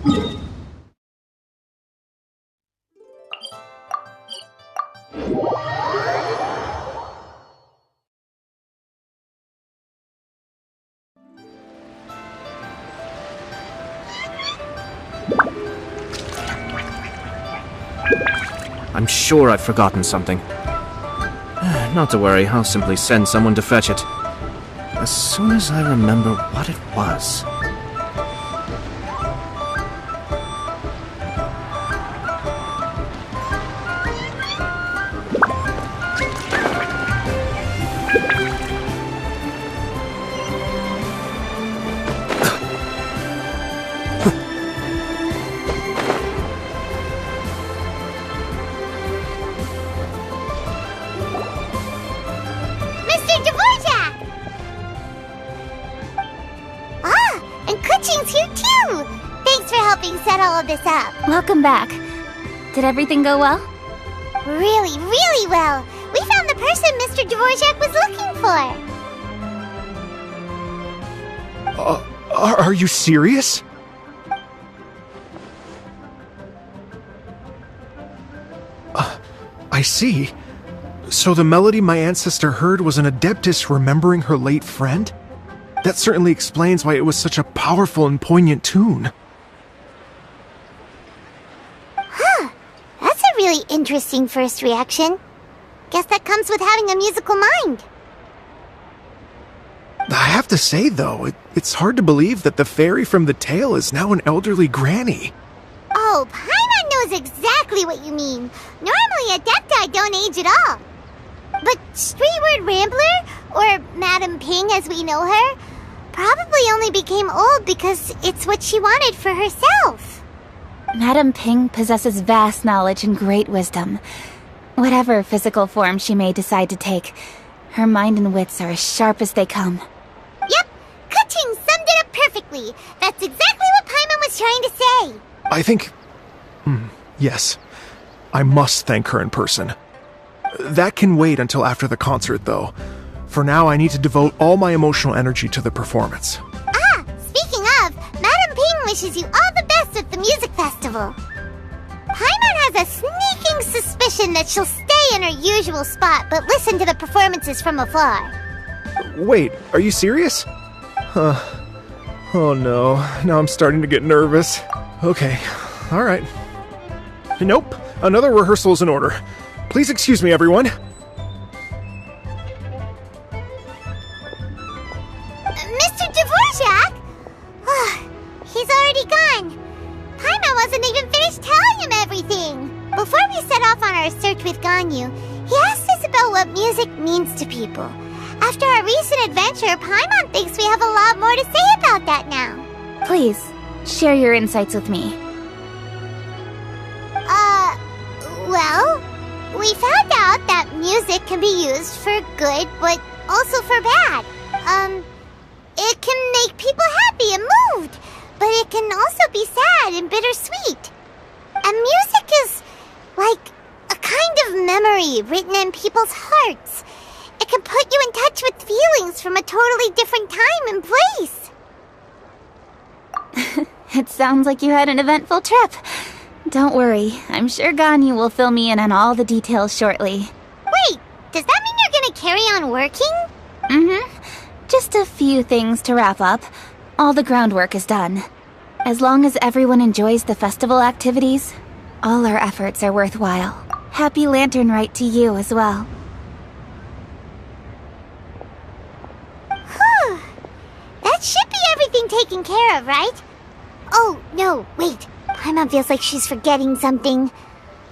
I'm sure I've forgotten something. Not to worry, I'll simply send someone to fetch it. As soon as I remember what it was. Welcome back. Did everything go well? Really, really well. We found the person Mr. Dvorak was looking for. Are you serious? I see. So the melody my ancestor heard was an adeptus remembering her late friend? That certainly explains why it was such a powerful and poignant tune. Really interesting first reaction. Guess that comes with having a musical mind. I have to say, though, it's hard to believe that the fairy from the tale is now an elderly granny. Oh, Paimon knows exactly what you mean. Normally, Adepti don't age at all. But Streetward Rambler, or Madame Ping as we know her, probably only became old because it's what she wanted for herself. Madame Ping possesses vast knowledge and great wisdom. Whatever physical form she may decide to take, her mind and wits are as sharp as they come. Yep, Kuching summed it up perfectly. That's exactly what Paimon was trying to say. I think... yes. I must thank her in person. That can wait until after the concert, though. For now, I need to devote all my emotional energy to the performance. Speaking of, Madame Ping wishes you all the best at the music festival. Paimon has a sneaking suspicion that she'll stay in her usual spot, but listen to the performances from afar. Wait, are you serious? Oh no, now I'm starting to get nervous. Okay, alright. Nope, another rehearsal is in order. Please excuse me, everyone. Mr. Dvorak? He's already gone. Paimon wasn't even finished telling him everything. Before we set off on our search with Ganyu, he asked us about what music means to people. After our recent adventure, Paimon thinks we have a lot more to say about that now. Please, share your insights with me. Well, we found out that music can be used for good, but also for bad. It can make people happy and moved, but it can also be sad and bittersweet. And music is like a kind of memory written in people's hearts. It can put you in touch with feelings from a totally different time and place. It sounds like you had an eventful trip. Don't worry, I'm sure Ganyu will fill me in on all the details shortly. Wait, does that mean you're gonna carry on working? Mm-hmm. Just a few things to wrap up. All the groundwork is done. As long as everyone enjoys the festival activities, all our efforts are worthwhile. Happy Lantern Rite to you as well. Whew. That should be everything taken care of, right? Oh, no, wait. Paimon feels like she's forgetting something.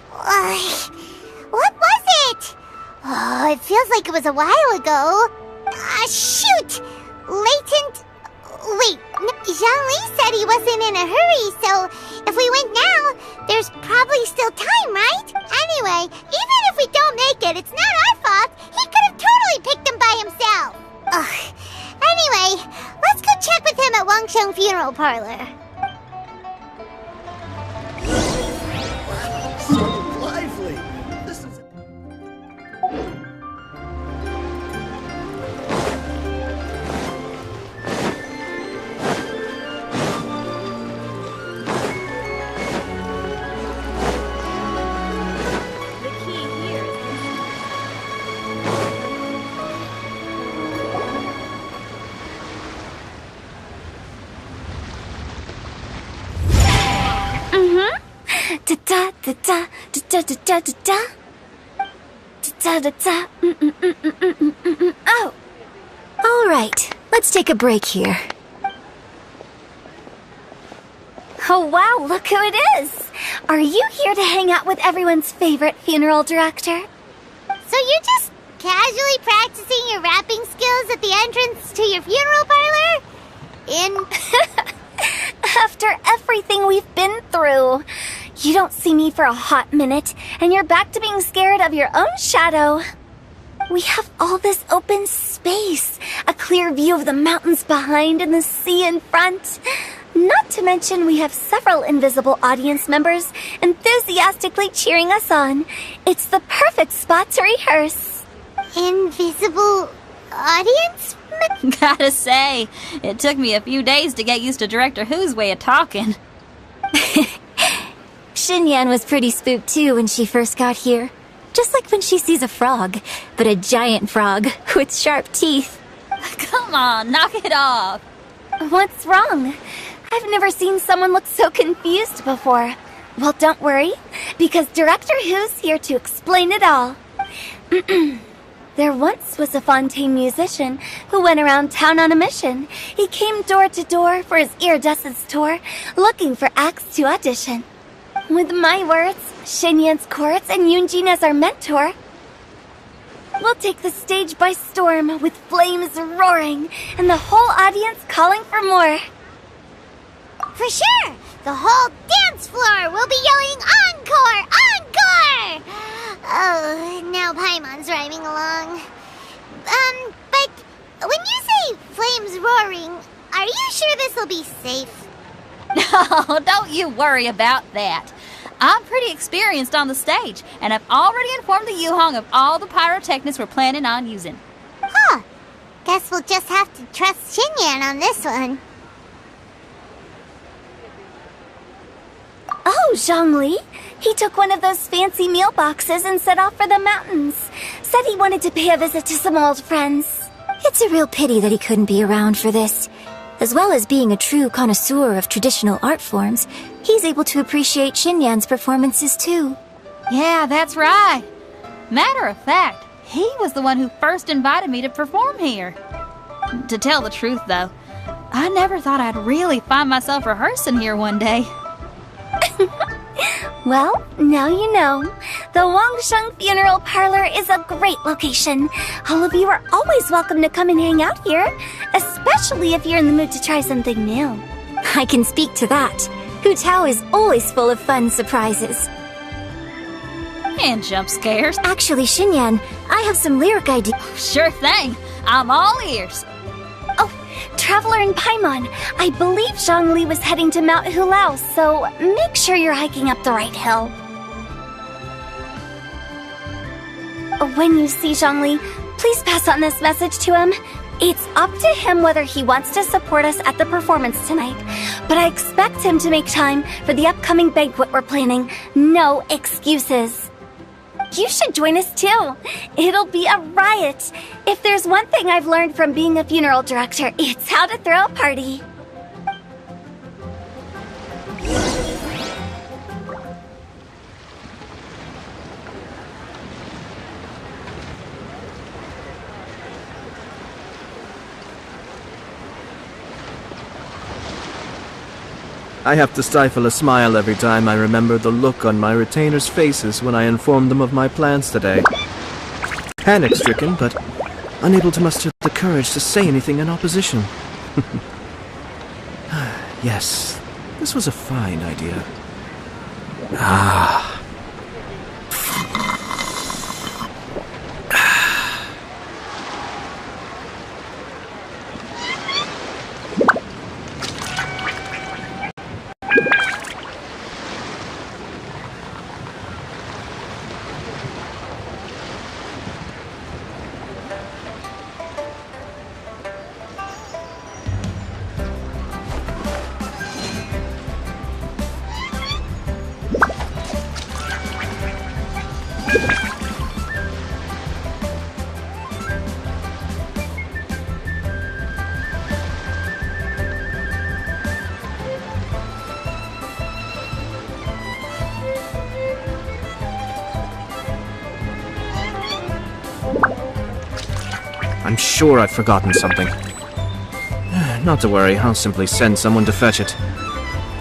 What was it? Oh, it feels like it was a while ago. Shoot! Latent... Wait, Zhang-Li said he wasn't in a hurry, so if we went now, there's probably still time, right? Anyway, even if we don't make it, it's not our fault. He could have totally picked him by himself. Ugh. Anyway, let's go check with him at Wangsheng Funeral Parlor. So lively! This is... Da da da da da da da. Da da da. Oh. All right, let's take a break here. Oh wow, look who it is! Are you here to hang out with everyone's favorite funeral director? So you're just casually practicing your rapping skills at the entrance to your funeral parlor? After everything we've been through, you don't see me for a hot minute, and you're back to being scared of your own shadow. We have all this open space, a clear view of the mountains behind and the sea in front. Not to mention we have several invisible audience members enthusiastically cheering us on. It's the perfect spot to rehearse. Invisible audience? Gotta say, it took me a few days to get used to Director Who's way of talking. Xinyan was pretty spooked too when she first got here. Just like when she sees a frog, but a giant frog with sharp teeth. Come on, knock it off. What's wrong? I've never seen someone look so confused before. Well, don't worry, because Director Who's here to explain it all. There once was a Fontaine musician who went around town on a mission. He came door to door for his iridescence tour, looking for acts to audition. With my words, Xinyan's chords, and Yunjin as our mentor, we'll take the stage by storm with flames roaring and the whole audience calling for more. For sure! The whole dance floor will be yelling encore! Encore! Oh, now Paimon's rhyming along. But when you say flames roaring, are you sure this'll be safe? No, don't you worry about that. I'm pretty experienced on the stage, and I've already informed the Yuhong of all the pyrotechnics we're planning on using. Huh. Guess we'll just have to trust Xinyan on this one. Oh, Zhongli. He took one of those fancy meal boxes and set off for the mountains. Said he wanted to pay a visit to some old friends. It's a real pity that he couldn't be around for this. As well as being a true connoisseur of traditional art forms, he's able to appreciate Xinyan's performances too. Yeah, that's right. Matter of fact, he was the one who first invited me to perform here. To tell the truth, though, I never thought I'd really find myself rehearsing here one day. Well, now you know. The Wangsheng Funeral Parlor is a great location. All of you are always welcome to come and hang out here, especially if you're in the mood to try something new. I can speak to that. Hu Tao is always full of fun surprises. And jump scares. Actually, Xinyan, I have some lyric ideas. Sure thing. I'm all ears. Traveler in Paimon, I believe Zhongli was heading to Mount Hulao, so make sure you're hiking up the right hill. When you see Zhongli, please pass on this message to him. It's up to him whether he wants to support us at the performance tonight, but I expect him to make time for the upcoming banquet we're planning. No excuses. You should join us too. It'll be a riot. If there's one thing I've learned from being a funeral director, it's how to throw a party. I have to stifle a smile every time I remember the look on my retainers' faces when I informed them of my plans today. Panic-stricken, but unable to muster the courage to say anything in opposition. Yes, this was a fine idea. Ah. sure I've forgotten something. Not to worry, I'll simply send someone to fetch it.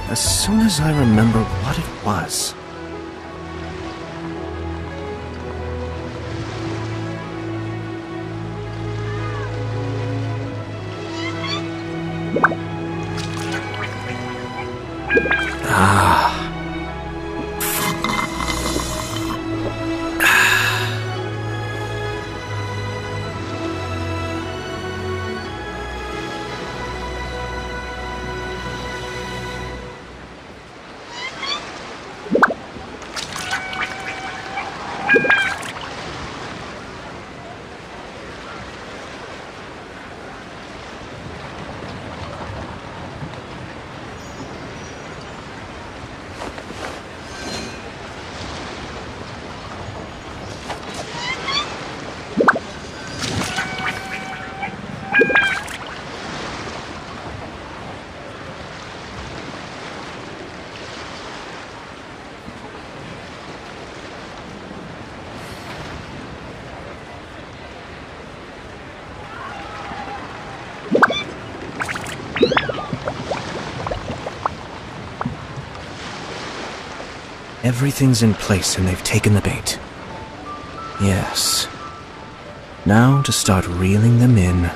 As soon as I remember what it was. Everything's in place and they've taken the bait. Yes. Now to start reeling them in.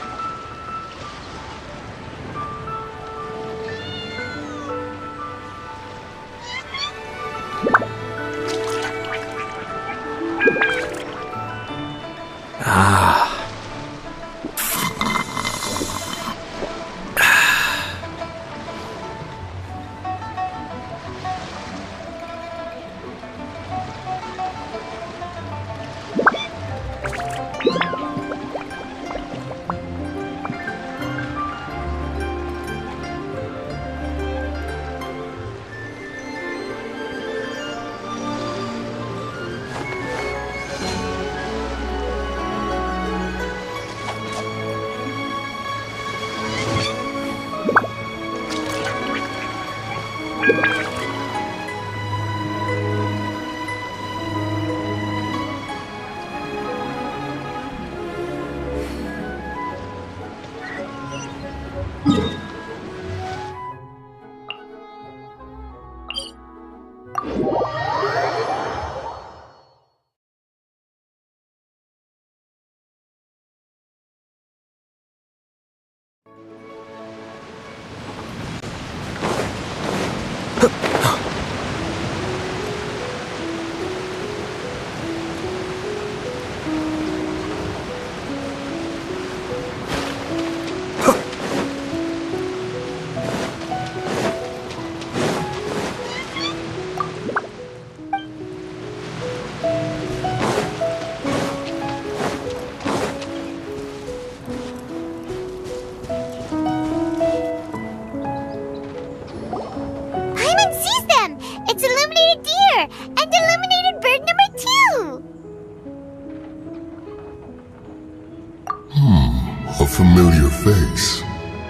A familiar face.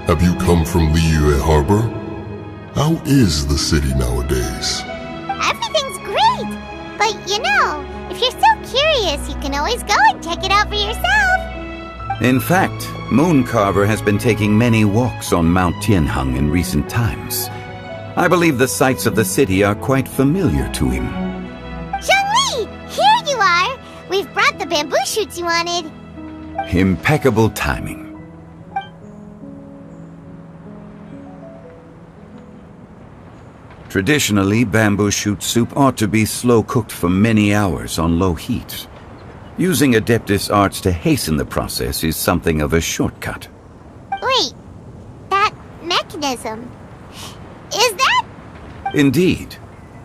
Have you come from Liyue Harbor? How is the city nowadays? Everything's great! But you know, if you're so curious, you can always go and check it out for yourself. In fact, Mooncarver has been taking many walks on Mount Tianheng in recent times. I believe the sights of the city are quite familiar to him. Zhongli! Here you are! We've brought the bamboo shoots you wanted. Impeccable timing. Traditionally, bamboo shoot soup ought to be slow-cooked for many hours on low heat. Using Adeptus arts to hasten the process is something of a shortcut. Wait, that mechanism... is that... Indeed.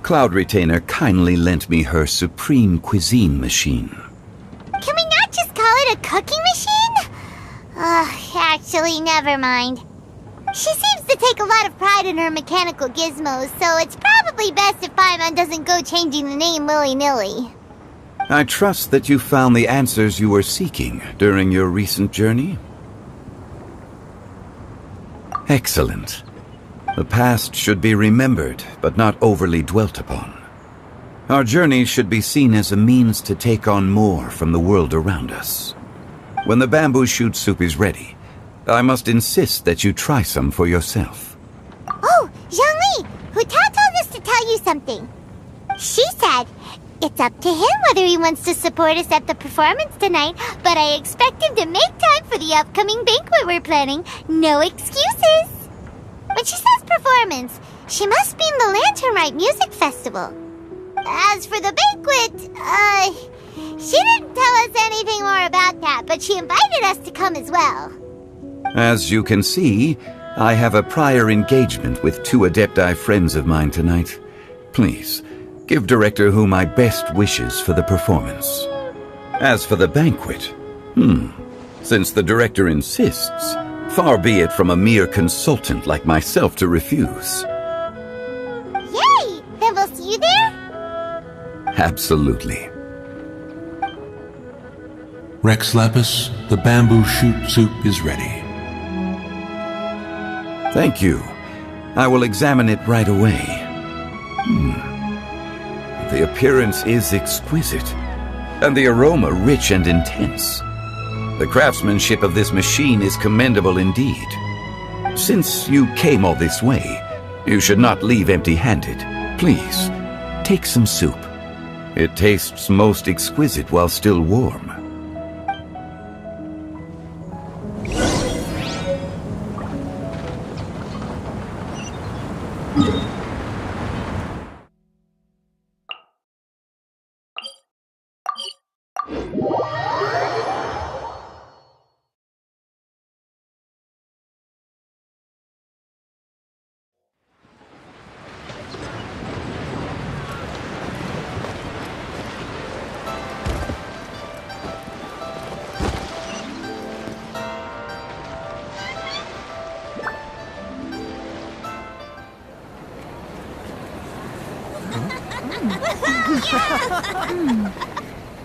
Cloud Retainer kindly lent me her supreme cuisine machine. Can we not just call it a cooking machine? Actually, never mind. She seems to take a lot of pride in her mechanical gizmos, so it's probably best if Paimon doesn't go changing the name willy-nilly. I trust that you found the answers you were seeking during your recent journey? Excellent. The past should be remembered, but not overly dwelt upon. Our journey should be seen as a means to take on more from the world around us. When the bamboo shoot soup is ready, I must insist that you try some for yourself. Oh, Zhangli! Huta told us to tell you something. She said, it's up to him whether he wants to support us at the performance tonight, but I expect him to make time for the upcoming banquet we're planning. No excuses! When she says performance, she must mean the Lantern Rite Music Festival. As for the banquet, she didn't tell us anything more about that, but she invited us to come as well. As you can see, I have a prior engagement with 2 Adepti friends of mine tonight. Please, give Director Hu my best wishes for the performance. As for the banquet, since the Director insists, far be it from a mere consultant like myself to refuse. Yay! Then we'll see you there? Absolutely. Rex Lapis, the bamboo shoot soup is ready. Thank you. I will examine it right away. The appearance is exquisite, and the aroma rich and intense. The craftsmanship of this machine is commendable indeed. Since you came all this way, you should not leave empty-handed. Please, take some soup. It tastes most exquisite while still warm.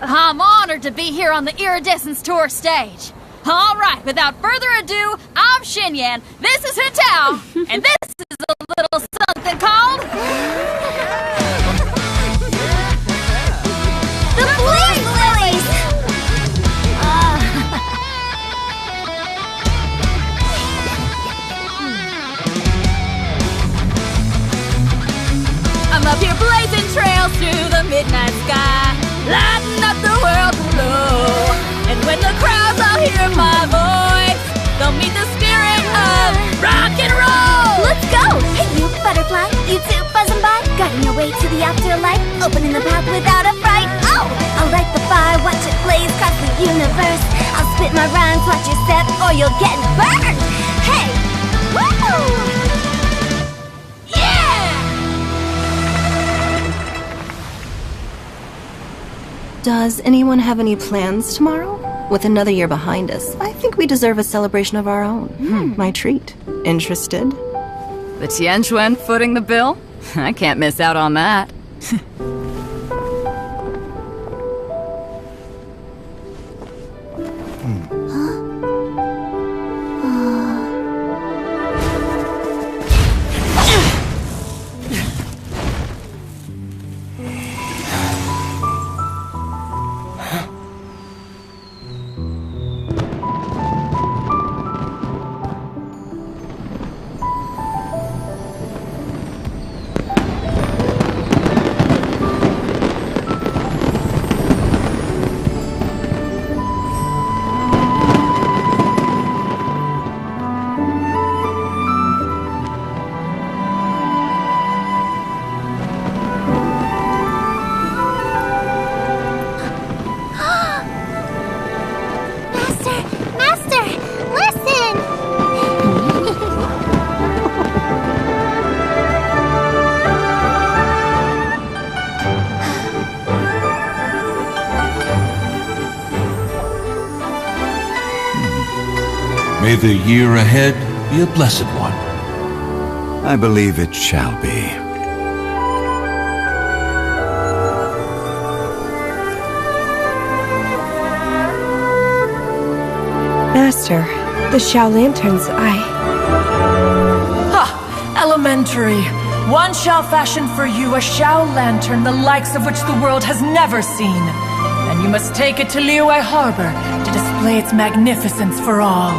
I'm honored to be here on the Iridescence Tour stage. All right, without further ado, I'm Xinyan, this is Hutao, and this is a little something called... The Flame Lilies! I'm up here blazing trails through the midnight sky, lighting up the world below. And when the crowds all hear my voice, they'll meet the spirit of rock and roll. Let's go! Hey, you butterfly, you too buzzing by, guiding your way to the afterlife, opening the path without a fright. Oh! I'll light the fire, watch it blaze across the universe. I'll spit my rhymes, watch your step, or you'll get burned. Hey! Woo! Does anyone have any plans tomorrow? With another year behind us, I think we deserve a celebration of our own. My treat. Interested? The Tianquan footing the bill? I can't miss out on that. May the year ahead be a blessed one. I believe it shall be. Master, the Xiao Lanterns, Ha! Elementary! One shall fashion for you a Xiao Lantern the likes of which the world has never seen. And you must take it to Liyue Harbor to display display its magnificence for all.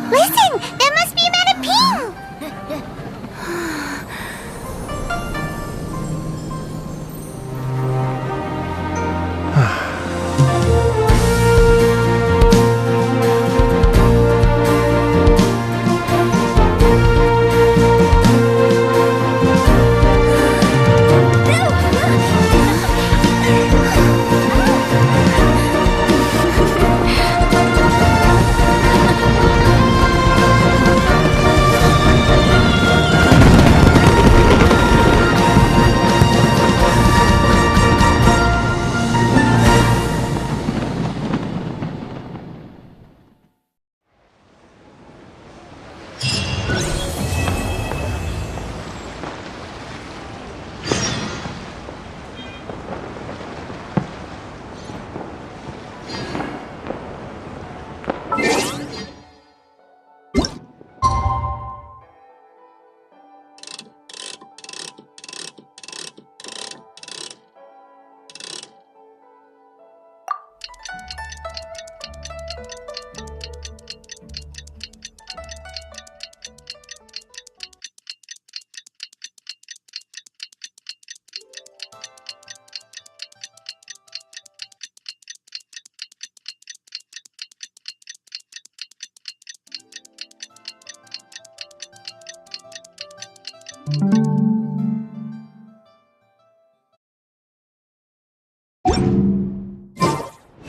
Listen! That must be Manaping!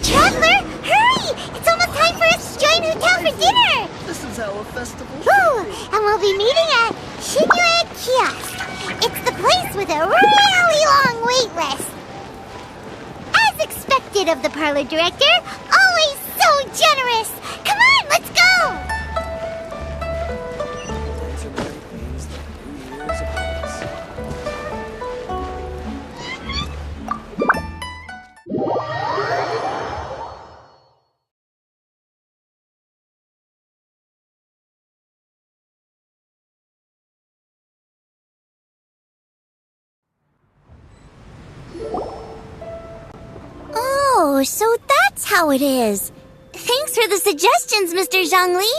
Traveler, hurry! It's almost time for us to join Hotel for dinner! This is our festival. Ooh, and we'll be meeting at Shinyue Kiosk. It's the place with a really long wait list. As expected of the parlor director, always so generous. Come on, let's go! Oh, so that's how it is. Thanks for the suggestions, Mr. Zhongli.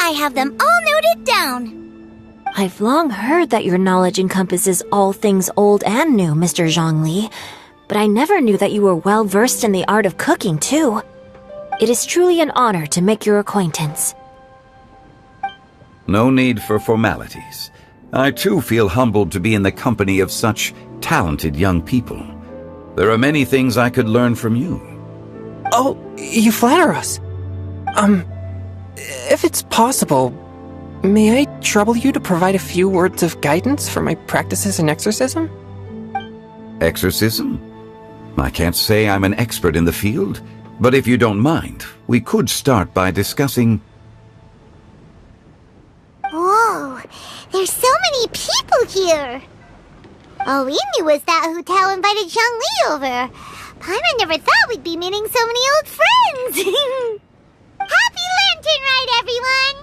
I have them all noted down. I've long heard that your knowledge encompasses all things old and new, Mr. Zhongli, but I never knew that you were well versed in the art of cooking, too. It is truly an honor to make your acquaintance. No need for formalities. I too feel humbled to be in the company of such talented young people. There are many things I could learn from you. Oh, you flatter us. If it's possible, may I trouble you to provide a few words of guidance for my practices in exorcism? Exorcism? I can't say I'm an expert in the field, but if you don't mind, we could start by discussing... Whoa, there's so many people here. All we knew was that Hotel invited Zhongli over. Paimon never thought we'd be meeting so many old friends. Happy Lantern Rite, everyone!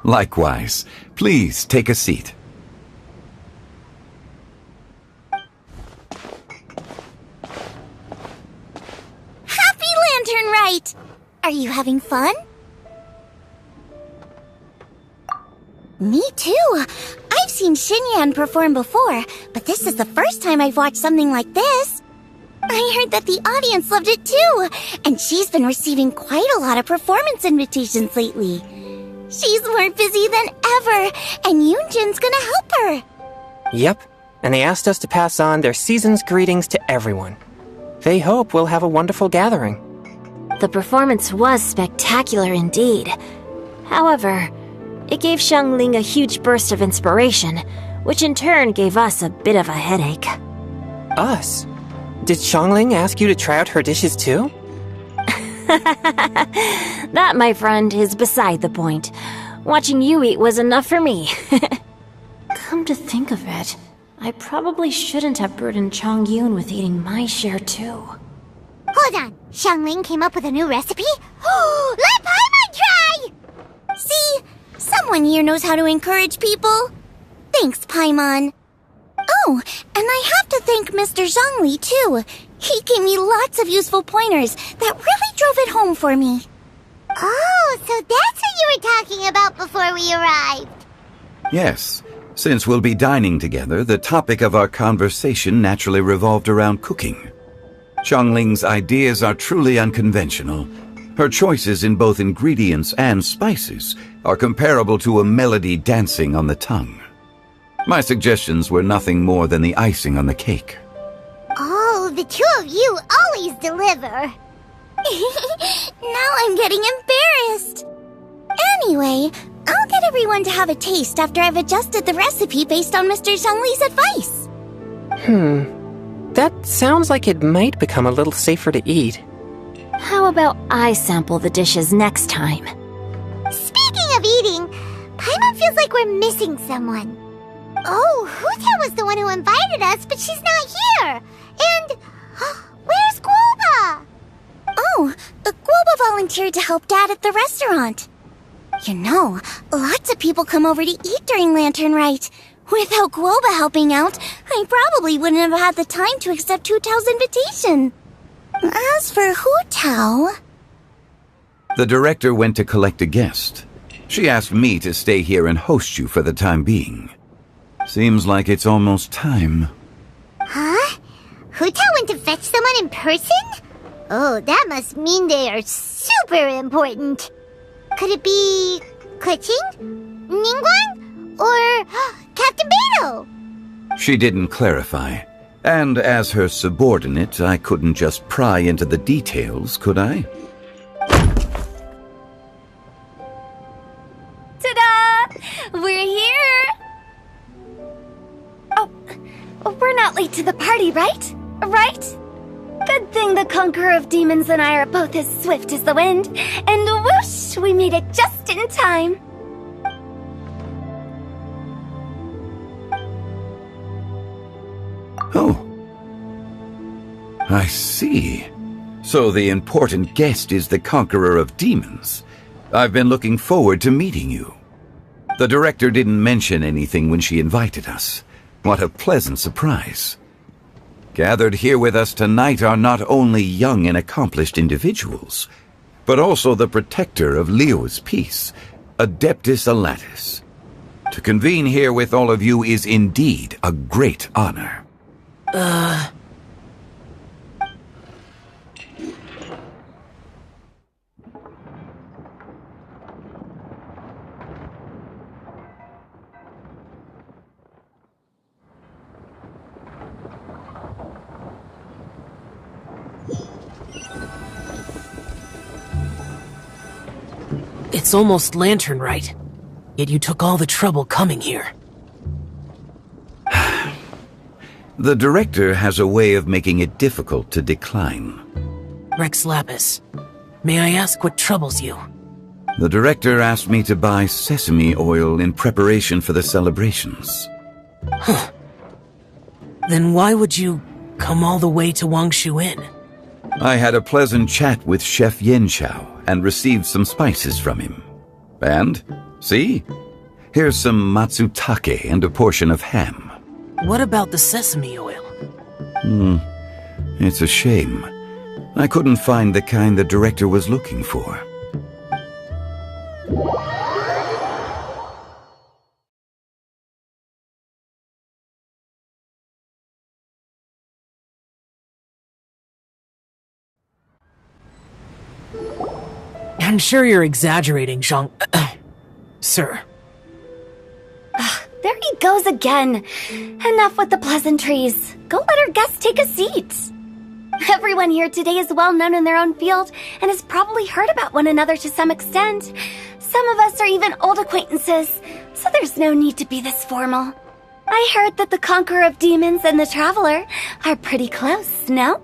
Likewise. Please take a seat. Happy Lantern Rite! Are you having fun? Me too. I've seen Xinyan perform before, but this is the first time I've watched something like this. I heard that the audience loved it too, and she's been receiving quite a lot of performance invitations lately. She's more busy than ever, and Yoonjin's gonna help her. Yep, and they asked us to pass on their season's greetings to everyone. They hope we'll have a wonderful gathering. The performance was spectacular indeed. However, it gave Xiangling a huge burst of inspiration, which in turn gave us a bit of a headache. Us? Did Xiangling ask you to try out her dishes too? That, my friend, is beside the point. Watching you eat was enough for me. Come to think of it, I probably shouldn't have burdened Chongyun with eating my share too. Oh Hold on. Xiangling came up with a new recipe? Let Paimon try! See? Someone here knows how to encourage people. Thanks, Paimon. Oh, and I have to thank Mr. Zhongli, too. He gave me lots of useful pointers that really drove it home for me. Oh, so that's what you were talking about before we arrived. Yes. Since we'll be dining together, the topic of our conversation naturally revolved around cooking. Xiangling's ideas are truly unconventional. Her choices in both ingredients and spices are comparable to a melody dancing on the tongue. My suggestions were nothing more than the icing on the cake. Oh, the two of you always deliver. Now I'm getting embarrassed. Anyway, I'll get everyone to have a taste after I've adjusted the recipe based on Mr. Zhongli's advice. That sounds like it might become a little safer to eat. How about I sample the dishes next time? Speaking of eating, Paimon feels like we're missing someone. Oh, Huta was the one who invited us, but she's not here. And where's Guoba? Oh, Guoba volunteered to help Dad at the restaurant. You know, lots of people come over to eat during Lantern Rite. Without Guoba helping out, I probably wouldn't have had the time to accept Hu Tao's invitation. As for Hu Tao... The director went to collect a guest. She asked me to stay here and host you for the time being. Seems like it's almost time. Huh? Hu Tao went to fetch someone in person? Oh, that must mean they are super important. Could it be... Keqing? Ningguang? Or Captain Beidou? She didn't clarify. And as her subordinate, I couldn't just pry into the details, could I? Ta-da! We're here! Oh, we're not late to the party, right? Right? Good thing the Conqueror of Demons and I are both as swift as the wind. And whoosh, we made it just in time. Oh. I see. So the important guest is the Conqueror of Demons. I've been looking forward to meeting you. The director didn't mention anything when she invited us. What a pleasant surprise. Gathered here with us tonight are not only young and accomplished individuals, but also the protector of Leo's peace, Adeptus Alatus. To convene here with all of you is indeed a great honor. It's almost Lantern Rite, yet you took all the trouble coming here. The director has a way of making it difficult to decline. Rex Lapis, may I ask what troubles you? The director asked me to buy sesame oil in preparation for the celebrations. Huh. Then why would you come all the way to Wangshu Inn? I had a pleasant chat with Chef Yanchao and received some spices from him. And, see? Here's some matsutake and a portion of ham. What about the sesame oil? It's a shame. I couldn't find the kind the director was looking for. I'm sure you're exaggerating, Zhang... Sir. There he goes again. Enough with the pleasantries. Go let our guests take a seat. Everyone here today is well known in their own field and has probably heard about one another to some extent. Some of us are even old acquaintances, so there's no need to be this formal. I heard that the Conqueror of Demons and the Traveler are pretty close, no?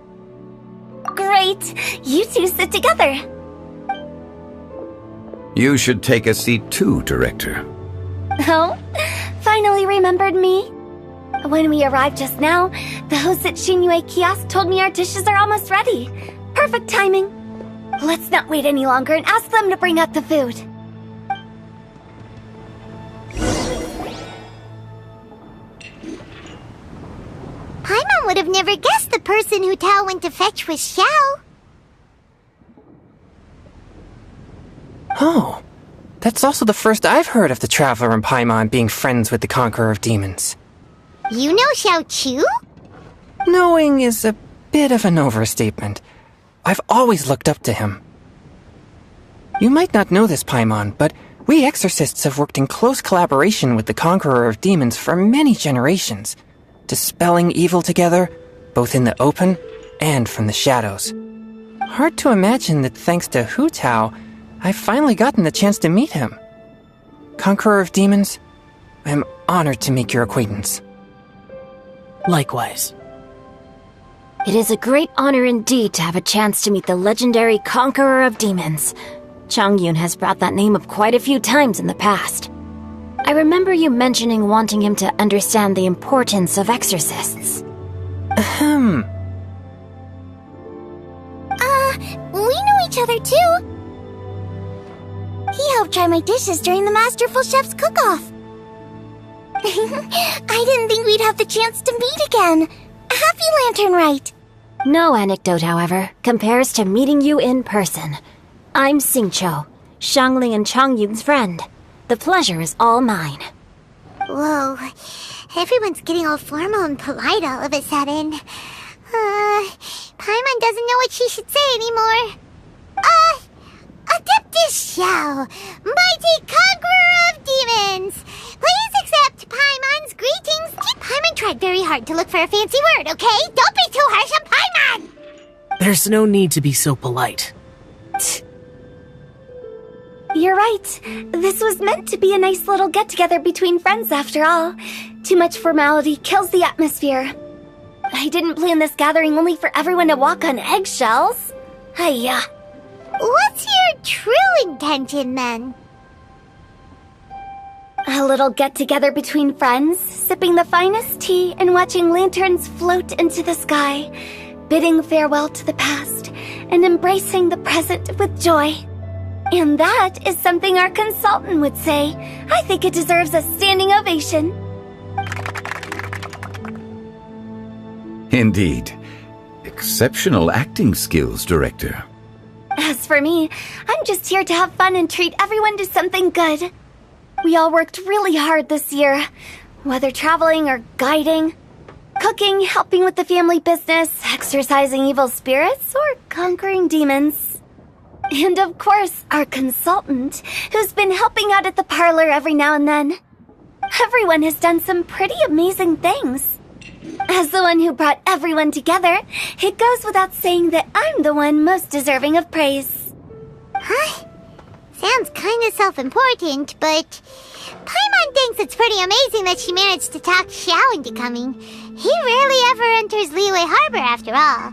Great. You two sit together. You should take a seat too, Director. Oh? Finally remembered me? When we arrived just now, the host at Shinue Kiosk told me our dishes are almost ready. Perfect timing. Let's not wait any longer and ask them to bring out the food. Paimon would have never guessed the person who Tao went to fetch was Xiao. Oh, that's also the first I've heard of the Traveler and Paimon being friends with the Conqueror of Demons. You know Xiao Chu? Knowing is a bit of an overstatement. I've always looked up to him. You might not know this, Paimon, but we exorcists have worked in close collaboration with the Conqueror of Demons for many generations, dispelling evil together, both in the open and from the shadows. Hard to imagine that thanks to Hu Tao, I've finally gotten the chance to meet him. Conqueror of Demons, I'm honored to make your acquaintance. Likewise. It is a great honor indeed to have a chance to meet the legendary Conqueror of Demons. Changyun has brought that name up quite a few times in the past. I remember you mentioning wanting him to understand the importance of exorcists. We know each other too. He helped try my dishes during the Masterful Chef's cook-off. I didn't think we'd have the chance to meet again. Happy Lantern Rite. No anecdote, however, compares to meeting you in person. I'm Xingqiu, Shangli and Changyun's friend. The pleasure is all mine. Whoa, everyone's getting all formal and polite all of a sudden. Paimon doesn't know what she should say anymore. Adeptus Xiao, mighty conqueror of demons, please accept Paimon's greetings. Paimon tried very hard to look for a fancy word, okay? Don't be too harsh on Paimon! There's no need to be so polite. You're right. This was meant to be a nice little get-together between friends after all. Too much formality kills the atmosphere. I didn't plan this gathering only for everyone to walk on eggshells. Hiya. What's your true intention, then? A little get-together between friends, sipping the finest tea and watching lanterns float into the sky, bidding farewell to the past, and embracing the present with joy. And that is something our consultant would say. I think it deserves a standing ovation. Indeed. Exceptional acting skills, Director. As for me, I'm just here to have fun and treat everyone to something good. We all worked really hard this year, whether traveling or guiding, cooking, helping with the family business, exorcising evil spirits, or conquering demons. And of course, our consultant, who's been helping out at the parlor every now and then. Everyone has done some pretty amazing things. As the one who brought everyone together, it goes without saying that I'm the one most deserving of praise. Huh? Sounds kinda self-important, but Paimon thinks it's pretty amazing that she managed to talk Xiao into coming. He rarely ever enters Liyue Harbor after all.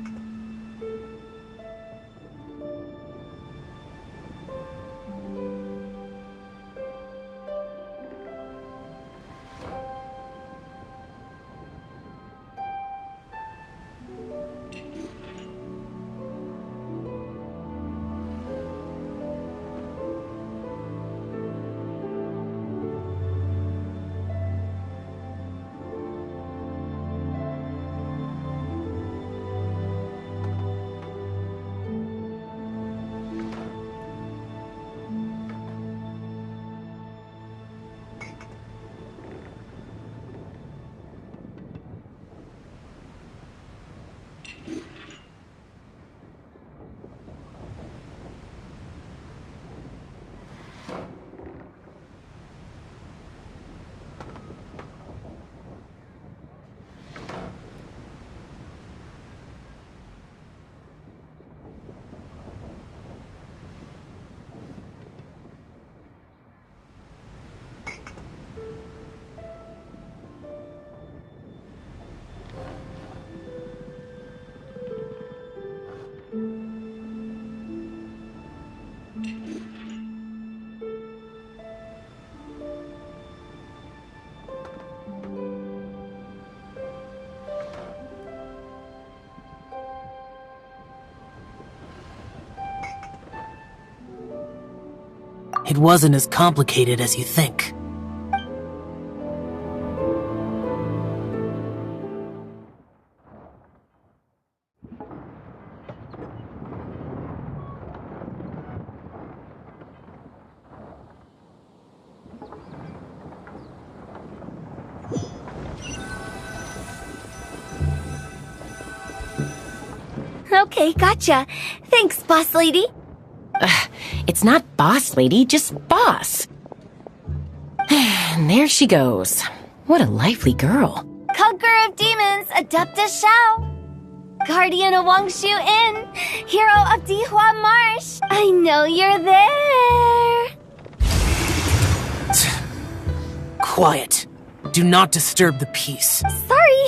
It wasn't as complicated as you think. Okay, gotcha. Thanks, boss lady. It's not boss lady, just boss. And there she goes. What a lively girl. Conqueror of demons, Adeptus Shao. Guardian of Wangshu Inn. Hero of Dihua Marsh. I know you're there. Quiet. Do not disturb the peace. Sorry,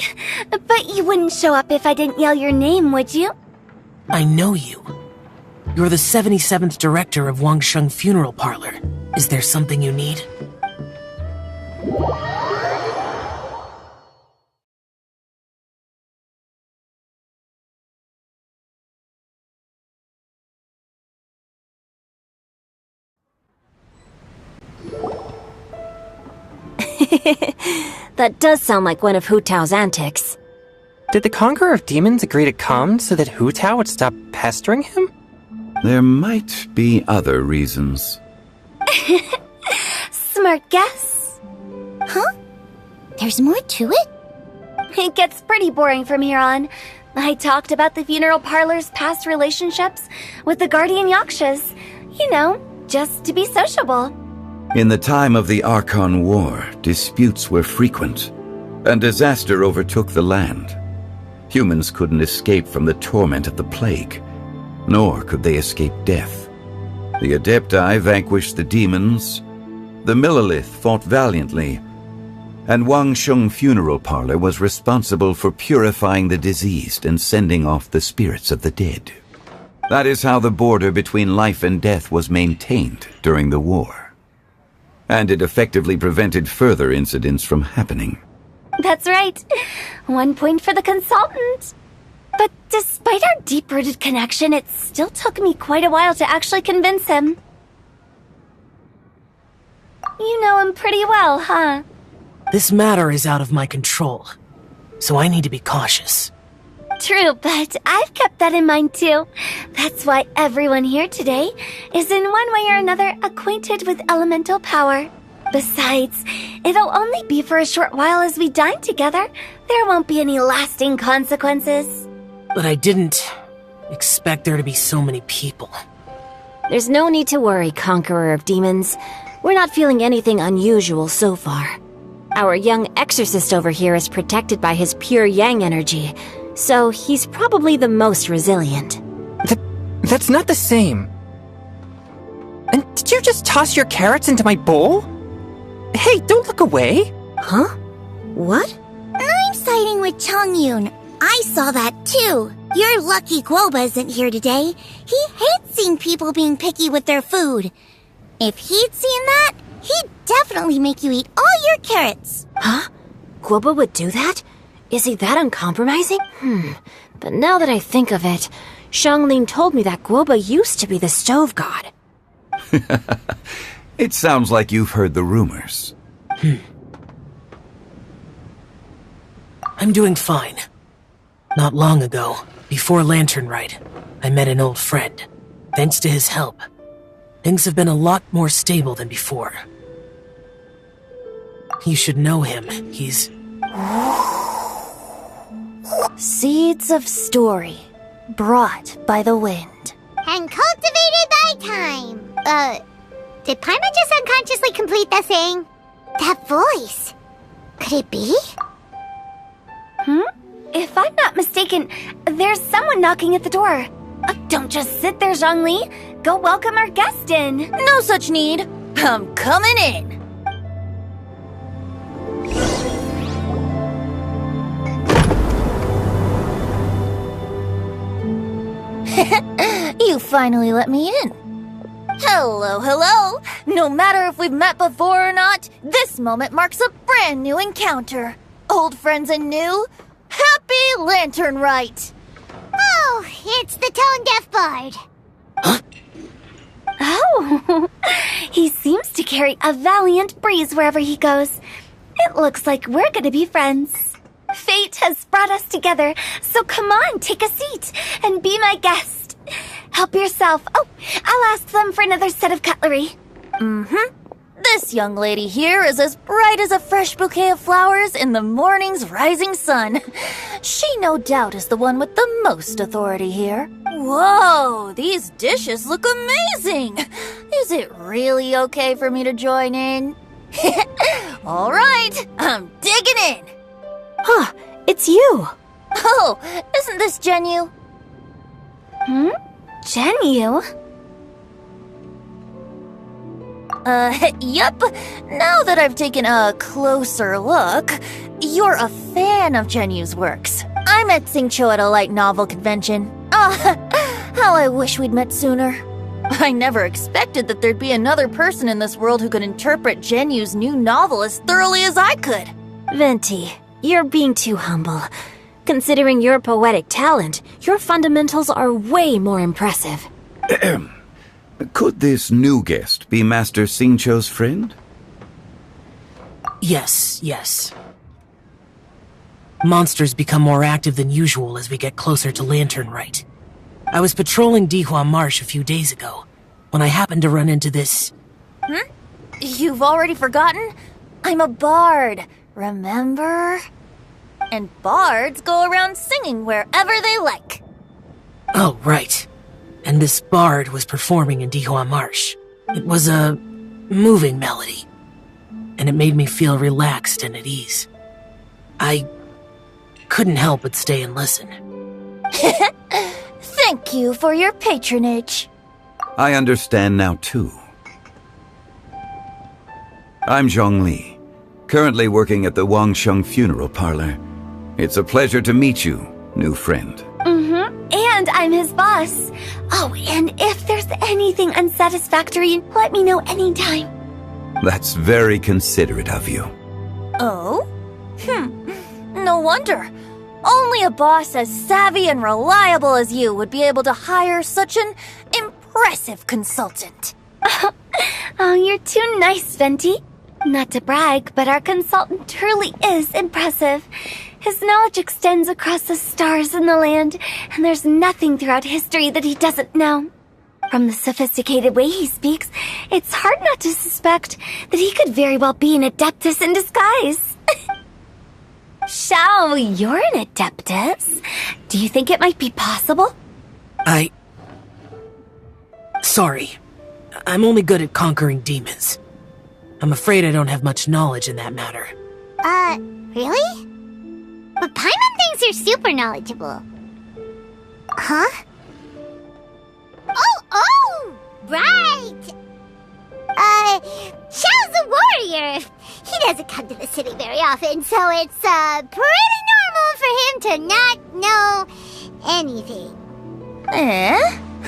but you wouldn't show up if I didn't yell your name, would you? I know you. You're the 77th director of Wangsheng Funeral Parlor. Is there something you need? That does sound like one of Hu Tao's antics. Did the Conqueror of Demons agree to calm so that Hu Tao would stop pestering him? There might be other reasons. Smart guess. Huh? There's more to it? It gets pretty boring from here on. I talked about the funeral parlor's past relationships with the guardian yakshas. You know, just to be sociable. In the time of the Archon War, disputes were frequent, and disaster overtook the land. Humans couldn't escape from the torment of the plague, nor could they escape death. The Adepti vanquished the demons, the Millelith fought valiantly, and Wangsheng Funeral Parlor was responsible for purifying the diseased and sending off the spirits of the dead. That is how the border between life and death was maintained during the war. And it effectively prevented further incidents from happening. That's right. 1 point for the consultant. But despite our deep-rooted connection, it still took me quite a while to actually convince him. You know him pretty well, huh? This matter is out of my control, so I need to be cautious. True, but I've kept that in mind too. That's why everyone here today is in one way or another acquainted with elemental power. Besides, it'll only be for a short while as we dine together. There won't be any lasting consequences. But I didn't expect there to be so many people. There's no need to worry, Conqueror of Demons. We're not feeling anything unusual so far. Our young exorcist over here is protected by his pure yang energy, so he's probably the most resilient. That's not the same. And did you just toss your carrots into my bowl? Hey, don't look away! Huh? What? I'm siding with Chongyun. I saw that too. You're lucky Guoba isn't here today. He hates seeing people being picky with their food. If he'd seen that, he'd definitely make you eat all your carrots. Huh? Guoba would do that? Is he that uncompromising? But now that I think of it, Xianglin told me that Guoba used to be the stove god. It sounds like you've heard the rumors. I'm doing fine. Not long ago, before Lantern Rite, I met an old friend. Thanks to his help, things have been a lot more stable than before. You should know him. He's... Seeds of story, brought by the wind. And cultivated by time. Did Paimon just unconsciously complete that saying? That voice. Could it be? If I'm not mistaken, there's someone knocking at the door. Don't just sit there, Zhongli. Go welcome our guest in. No such need. I'm coming in. You finally let me in. Hello, hello. No matter if we've met before or not, this moment marks a brand new encounter. Old friends and new. Happy Lantern Rite. Oh, it's the Tone Deaf Bard. Oh, he seems to carry a valiant breeze wherever he goes. It looks like we're gonna be friends. Fate has brought us together, so come on, take a seat and be my guest. Help yourself. Oh, I'll ask them for another set of cutlery. This young lady here is as bright as a fresh bouquet of flowers in the morning's rising sun. She no doubt is the one with the most authority here. Whoa, these dishes look amazing. Is it really okay for me to join in? All right, I'm digging in. Huh, it's you. Oh, isn't this Genu? Genu? Yep. Now that I've taken a closer look, you're a fan of Genu's works. I met Xingqiu at a light novel convention. How I wish we'd met sooner. I never expected that there'd be another person in this world who could interpret Genu's new novel as thoroughly as I could. Venti, you're being too humble. Considering your poetic talent, your fundamentals are way more impressive. Could this new guest be Master Xingqiu's friend? Yes. Monsters become more active than usual as we get closer to Lantern Rite. I was patrolling Dihua Marsh a few days ago, when I happened to run into this... You've already forgotten? I'm a bard, remember? And bards go around singing wherever they like. Oh, right. And this bard was performing in Dihua Marsh. It was a moving melody, and it made me feel relaxed and at ease. I couldn't help but stay and listen. Thank you for your patronage. I understand now, too. I'm Zhongli, currently working at the Wangsheng Funeral Parlor. It's a pleasure to meet you, new friend. And I'm his boss. Oh, and if there's anything unsatisfactory, let me know anytime. That's very considerate of you. Oh? No wonder. Only a boss as savvy and reliable as you would be able to hire such an impressive consultant. Oh, you're too nice, Venti. Not to brag, but our consultant truly is impressive. His knowledge extends across the stars and the land, and there's nothing throughout history that he doesn't know. From the sophisticated way he speaks, it's hard not to suspect that he could very well be an Adeptus in disguise. Shao, you're an Adeptus. Do you think it might be possible? Sorry. I'm only good at conquering demons. I'm afraid I don't have much knowledge in that matter. Really? But Paimon thinks you're super knowledgeable. Huh? Oh, right! Xiao's a warrior. He doesn't come to the city very often, so it's, pretty normal for him to not know anything.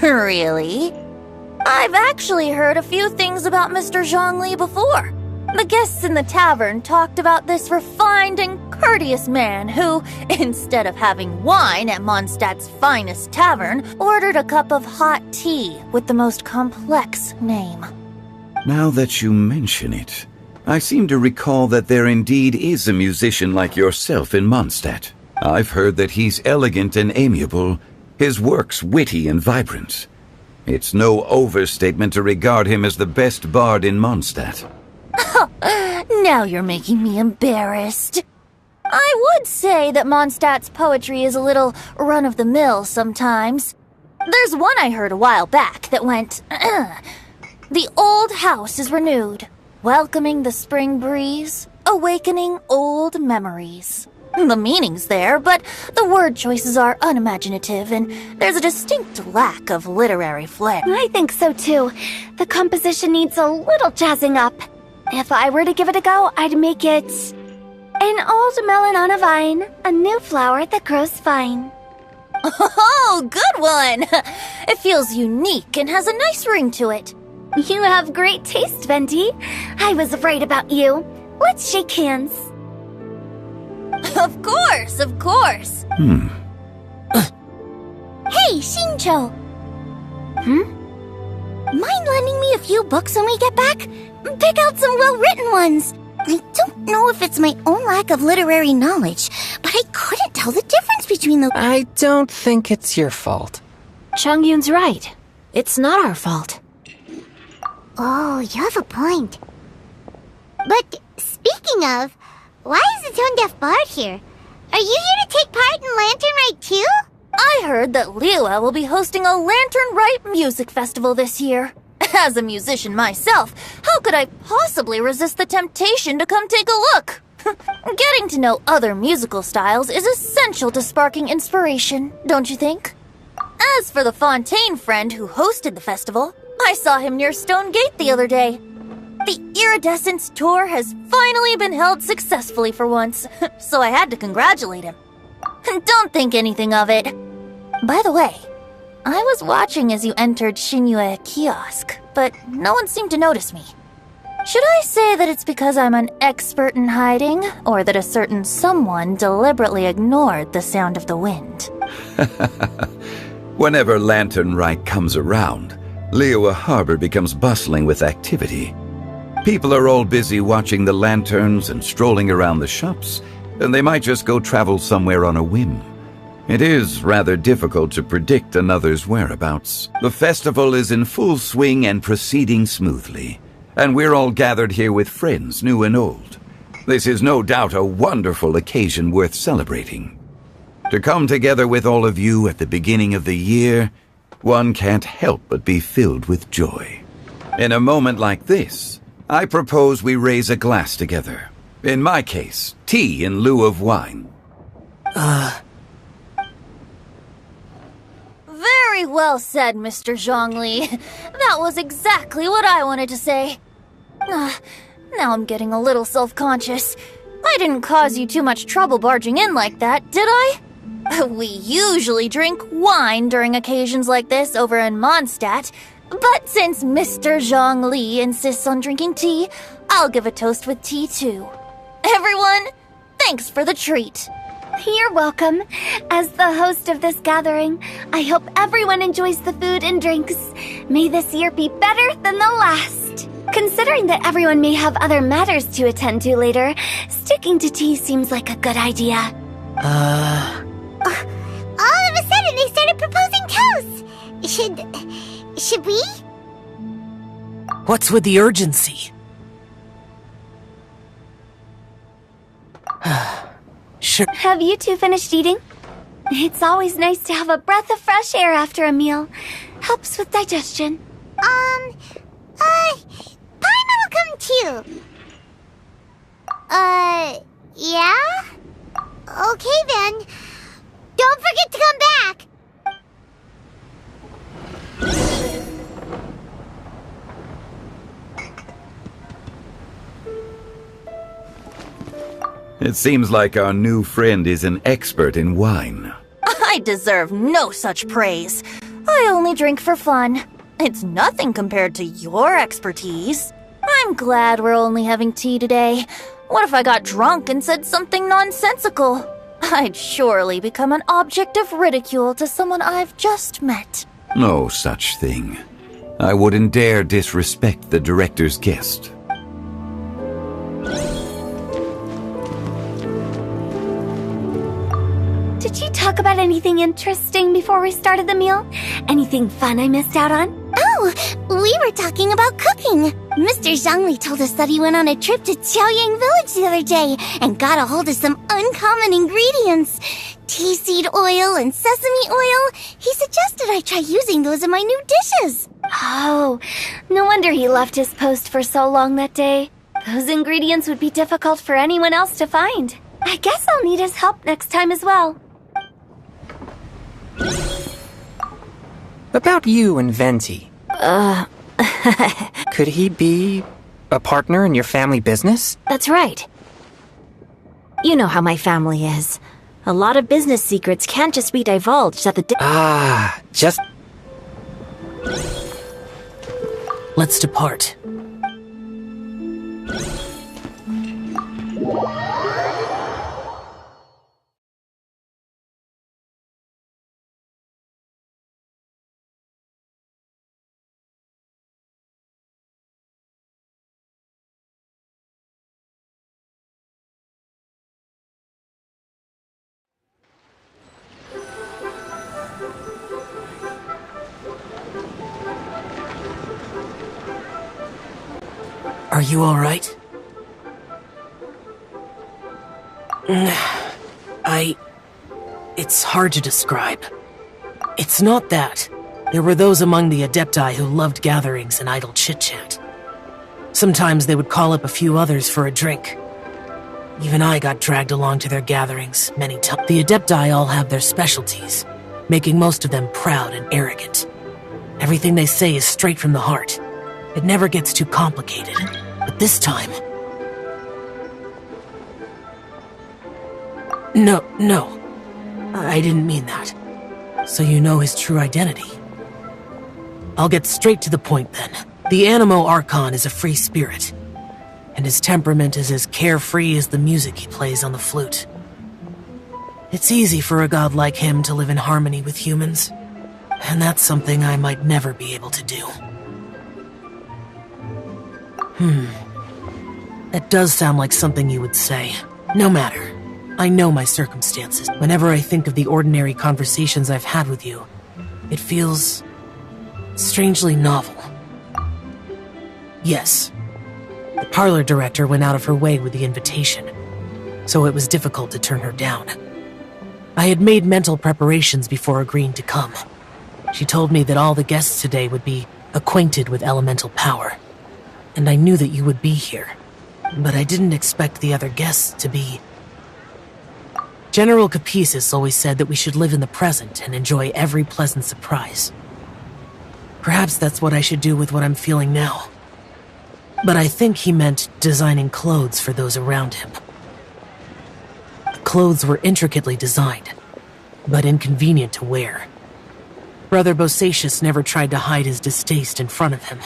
Really? I've actually heard a few things about Mr. Zhongli before. The guests in the tavern talked about this refined and courteous man who, instead of having wine at Mondstadt's finest tavern, ordered a cup of hot tea with the most complex name. Now that you mention it, I seem to recall that there indeed is a musician like yourself in Mondstadt. I've heard that he's elegant and amiable, his works witty and vibrant. It's no overstatement to regard him as the best bard in Mondstadt. Now you're making me embarrassed. I would say that Mondstadt's poetry is a little run-of-the-mill sometimes. There's one I heard a while back that went, The old house is renewed, welcoming the spring breeze, awakening old memories. The meaning's there, but the word choices are unimaginative, and there's a distinct lack of literary flair. I think so too. The composition needs a little jazzing up. If I were to give it a go, I'd make it an old melon on a vine, a new flower that grows fine. Oh, good one! It feels unique and has a nice ring to it. You have great taste, Venti. I was right about you. Let's shake hands. Of course, of course. Hey, Xingqiu! mind lending me a few books when we get back? Pick out some well-written ones. I don't know if it's my own lack of literary knowledge, but I couldn't tell the difference between the— I don't think it's your fault. Chongyun's right. It's not our fault. Oh, you have a point. But speaking of, why is the tone-deaf bard here? Are you here to take part in Lantern Rite too? I heard that Liyue will be hosting a Lantern Rite music festival this year. As a musician myself, how could I possibly resist the temptation to come take a look? Getting to know other musical styles is essential to sparking inspiration, don't you think? As for the Fontaine friend who hosted the festival, I saw him near Stone Gate the other day. The Iridescence tour has finally been held successfully for once, so I had to congratulate him. Don't think anything of it. By the way, I was watching as you entered Shinyue Kiosk, but no one seemed to notice me. Should I say that it's because I'm an expert in hiding, or that a certain someone deliberately ignored the sound of the wind? Whenever Lantern Rite comes around, Liyue Harbor becomes bustling with activity. People are all busy watching the lanterns and strolling around the shops, and they might just go travel somewhere on a whim. It is rather difficult to predict another's whereabouts. The festival is in full swing and proceeding smoothly, and we're all gathered here with friends, new and old. This is no doubt a wonderful occasion worth celebrating. To come together with all of you at the beginning of the year, one can't help but be filled with joy. In a moment like this, I propose we raise a glass together. In my case, tea in lieu of wine. Very well said, Mr. Zhongli. That was exactly what I wanted to say. Now I'm getting a little self-conscious. I didn't cause you too much trouble barging in like that, did I? We usually drink wine during occasions like this over in Mondstadt, but since Mr. Zhongli insists on drinking tea, I'll give a toast with tea too. Everyone, thanks for the treat. You're welcome. As the host of this gathering, I hope everyone enjoys the food and drinks. May this year be better than the last. Considering that everyone may have other matters to attend to later, sticking to tea seems like a good idea. All of a sudden they started proposing toasts. Should we? What's with the urgency? Sure. Have you two finished eating? It's always nice to have a breath of fresh air after a meal. Helps with digestion. Paimon will come too. Yeah? Okay then. Don't forget to come back. It seems like our new friend is an expert in wine. I deserve no such praise. I only drink for fun. It's nothing compared to your expertise. I'm glad we're only having tea today. What if I got drunk and said something nonsensical? I'd surely become an object of ridicule to someone I've just met. No such thing. I wouldn't dare disrespect the director's guest. Did you talk about anything interesting before we started the meal? Anything fun I missed out on? Oh, we were talking about cooking. Mr. Zhongli told us that he went on a trip to Qiaoyang Village the other day and got a hold of some uncommon ingredients. Tea seed oil and sesame oil. He suggested I try using those in my new dishes. Oh, no wonder he left his post for so long that day. Those ingredients would be difficult for anyone else to find. I guess I'll need his help next time as well. About you and Venti. Could he be a partner in your family business? That's right. You know how my family is. A lot of business secrets can't just be divulged at the just... Let's depart. you alright? It's hard to describe. It's not that. There were those among the Adepti who loved gatherings and idle chit-chat. Sometimes they would call up a few others for a drink. Even I got dragged along to their gatherings many times. The Adepti all have their specialties, making most of them proud and arrogant. Everything they say is straight from the heart. It never gets too complicated. But this time... No. I didn't mean that. So you know his true identity. I'll get straight to the point then. The Animo Archon is a free spirit, and his temperament is as carefree as the music he plays on the flute. It's easy for a god like him to live in harmony with humans, and that's something I might never be able to do. That does sound like something you would say. No matter. I know my circumstances. Whenever I think of the ordinary conversations I've had with you, it feels strangely novel. Yes, the parlor director went out of her way with the invitation, so it was difficult to turn her down. I had made mental preparations before agreeing to come. She told me that all the guests today would be acquainted with elemental power, and I knew that you would be here, but I didn't expect the other guests to be... General Capisis always said that we should live in the present and enjoy every pleasant surprise. Perhaps that's what I should do with what I'm feeling now. But I think he meant designing clothes for those around him. The clothes were intricately designed, but inconvenient to wear. Brother Bosacius never tried to hide his distaste in front of him.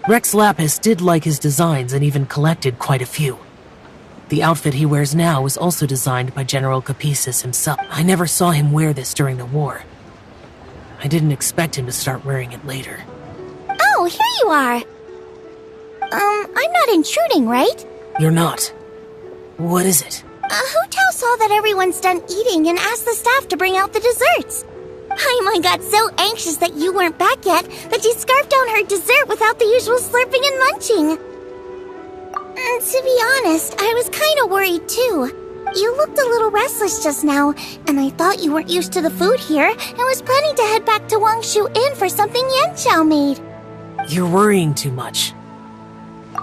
Rex Lapis did like his designs and even collected quite a few. The outfit he wears now was also designed by General Capisis himself. I never saw him wear this during the war. I didn't expect him to start wearing it later. Oh, here you are! I'm not intruding, right? You're not. What is it? Hu Tao saw that everyone's done eating and asked the staff to bring out the desserts. Paimon got so anxious that you weren't back yet that she scarfed down her dessert without the usual slurping and munching. To be honest, I was kinda worried too. You looked a little restless just now, and I thought you weren't used to the food here and was planning to head back to Wangshu Inn for something Yanqiao made. You're worrying too much.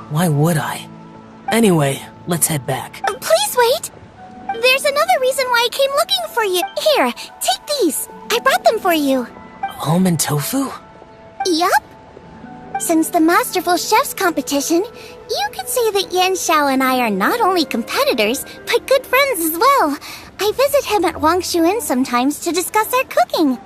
Why would I? Anyway, let's head back. Please wait! There's another reason why I came looking for you. Here, take these. I brought them for you. Almond tofu? Yup. Since the Masterful Chef's competition, you could say that Yanqiao and I are not only competitors, but good friends as well. I visit him at Wangshu Inn sometimes to discuss our cooking.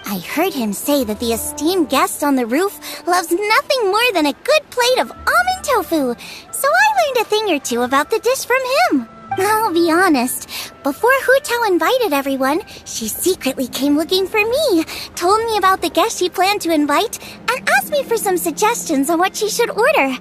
I heard him say that the esteemed guest on the roof loves nothing more than a good plate of almond tofu, so I learned a thing or two about the dish from him. I'll be honest, before Hu Tao invited everyone, she secretly came looking for me, told me about the guests she planned to invite, and asked me for some suggestions on what she should order.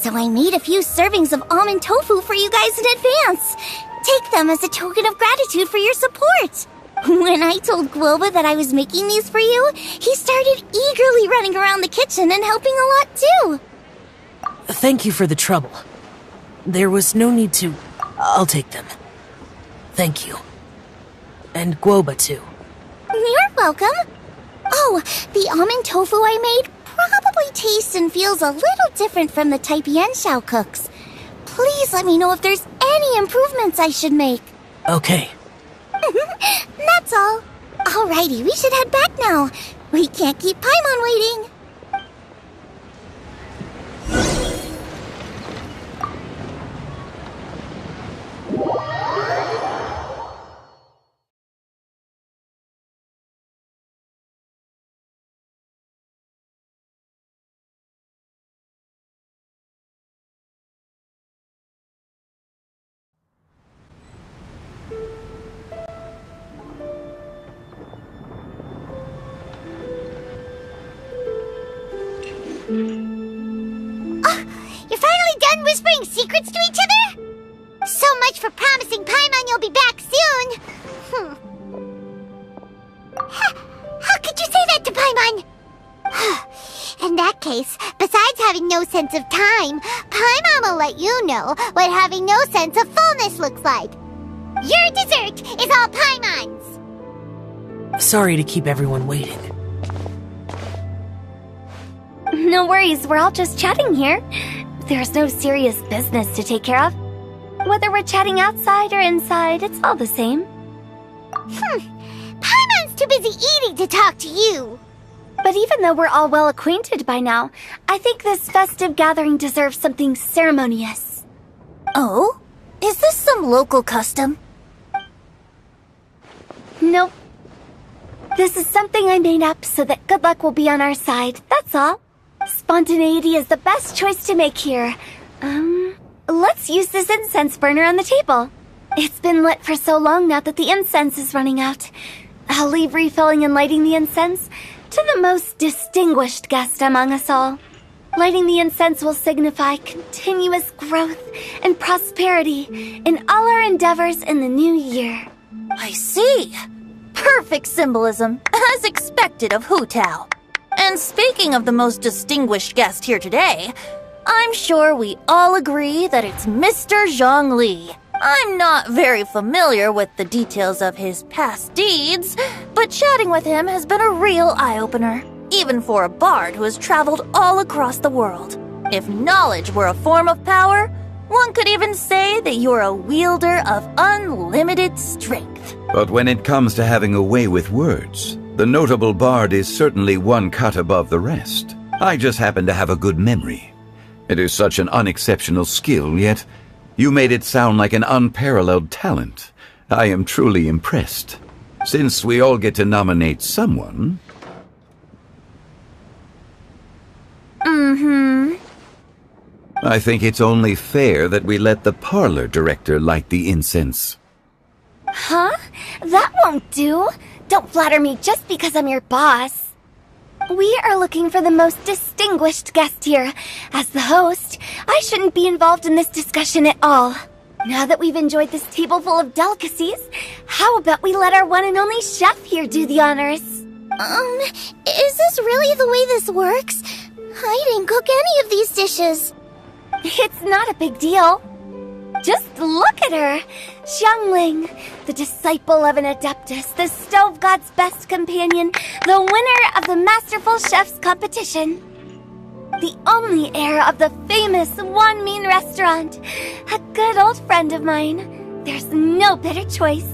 So I made a few servings of almond tofu for you guys in advance. Take them as a token of gratitude for your support. When I told Guoba that I was making these for you, he started eagerly running around the kitchen and helping a lot too. Thank you for the trouble. There was no need to... I'll take them. Thank you. And Guoba too. You're welcome. Oh, the almond tofu I made probably tastes and feels a little different from the type Yanqiao cooks. Please let me know if there's any improvements I should make. Okay. That's all. Alrighty, we should head back now. We can't keep Paimon waiting. You're finally done whispering secrets to each other? So much for promising Paimon you'll be back soon. How could you say that to Paimon? In that case, besides having no sense of time, Paimon will let you know what having no sense of fullness looks like. Your dessert is all Paimon's! Sorry to keep everyone waiting. No worries, we're all just chatting here. There's no serious business to take care of. Whether we're chatting outside or inside, it's all the same. Paimon's too busy eating to talk to you. But even though we're all well acquainted by now, I think this festive gathering deserves something ceremonious. Oh? Is this some local custom? Nope. This is something I made up so that good luck will be on our side, that's all. Spontaneity is the best choice to make here. Let's use this incense burner on the table. It's been lit for so long now that the incense is running out. I'll leave refilling and lighting the incense to the most distinguished guest among us all. Lighting the incense will signify continuous growth and prosperity in all our endeavors in the new year. I see. Perfect symbolism, as expected of Hu Tao. And speaking of the most distinguished guest here today, I'm sure we all agree that it's Mr. Zhongli. I'm not very familiar with the details of his past deeds, but chatting with him has been a real eye-opener, even for a bard who has traveled all across the world. If knowledge were a form of power, one could even say that you're a wielder of unlimited strength. But when it comes to having a way with words, the notable bard is certainly one cut above the rest. I just happen to have a good memory. It is such an unexceptional skill, yet you made it sound like an unparalleled talent. I am truly impressed. Since we all get to nominate someone... I think it's only fair that we let the parlor director light the incense. Huh? That won't do. Don't flatter me just because I'm your boss. We are looking for the most distinguished guest here. As the host, I shouldn't be involved in this discussion at all. Now that we've enjoyed this table full of delicacies, how about we let our one and only chef here do the honors? Is this really the way this works? I didn't cook any of these dishes. It's not a big deal. Just look at her! Xiangling, the disciple of an adeptus, the stove god's best companion, the winner of the Masterful Chef's competition. The only heir of the famous Wanmin restaurant. A good old friend of mine. There's no better choice.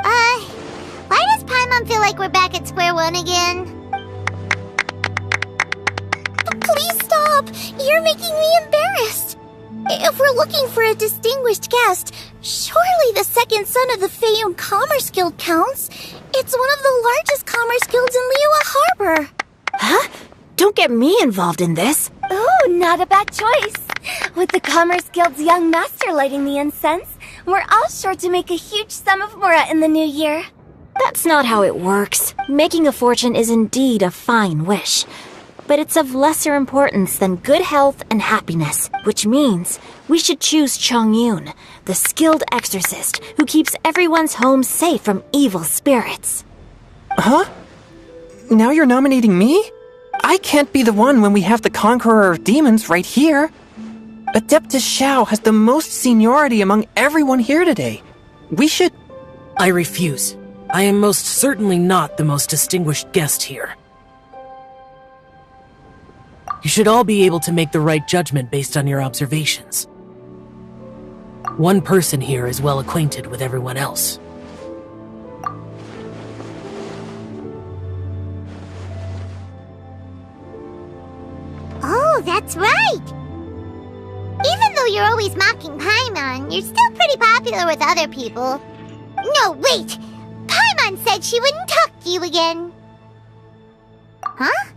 Why does Paimon feel like we're back at square one again? Please stop! You're making me embarrassed! If we're looking for a distinguished guest, surely the second son of the Feiyun Commerce Guild counts. It's one of the largest commerce guilds in Liyue Harbor. Huh? Don't get me involved in this. Ooh, not a bad choice. With the Commerce Guild's young master lighting the incense, we're all sure to make a huge sum of mora in the new year. That's not how it works. Making a fortune is indeed a fine wish. But it's of lesser importance than good health and happiness, which means we should choose Chongyun, the skilled exorcist who keeps everyone's home safe from evil spirits. Huh? Now you're nominating me? I can't be the one when we have the Conqueror of Demons right here. Adeptus Xiao has the most seniority among everyone here today. We should... I refuse. I am most certainly not the most distinguished guest here. You should all be able to make the right judgment based on your observations. One person here is well acquainted with everyone else. Oh, that's right! Even though you're always mocking Paimon, you're still pretty popular with other people. No, wait! Paimon said she wouldn't talk to you again. Huh?